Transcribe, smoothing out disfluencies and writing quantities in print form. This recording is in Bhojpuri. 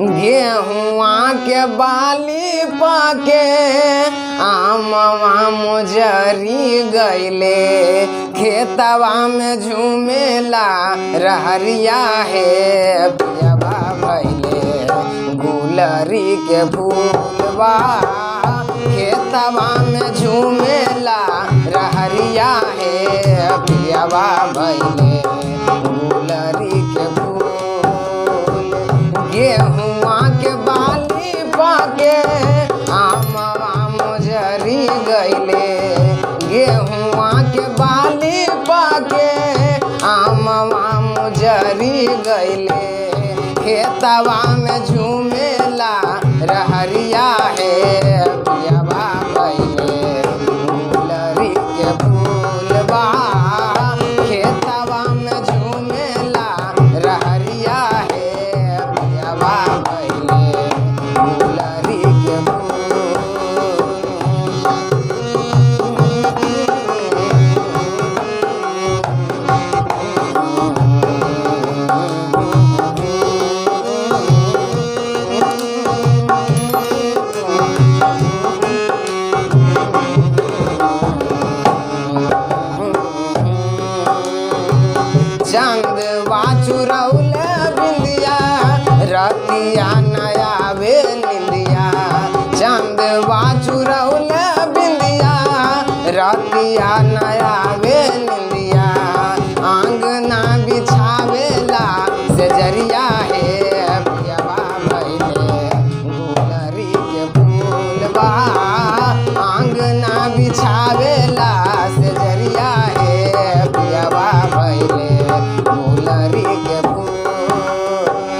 गेहुआ के बाली पाके आमवा मुजरी गईले खेतवा में झूमेला रहरिया है पियवा भैले गुलरी के फूलवा खेतवा में झूमेला रहरिया है पियवा भैले गुलरी के फूल गेहुआ के बाली पाके आमवा मुजरी गईले गेहुआ के बाली पाके आमवा मुजरी गईले खेतवा में झूमेला रहरिया है पियवा भैले गुलरी के फूलवा खेतवा में झूमेला रहरिया है पियवा भैले गुलरी के चंदवा चुरौले बिंदिया रतिया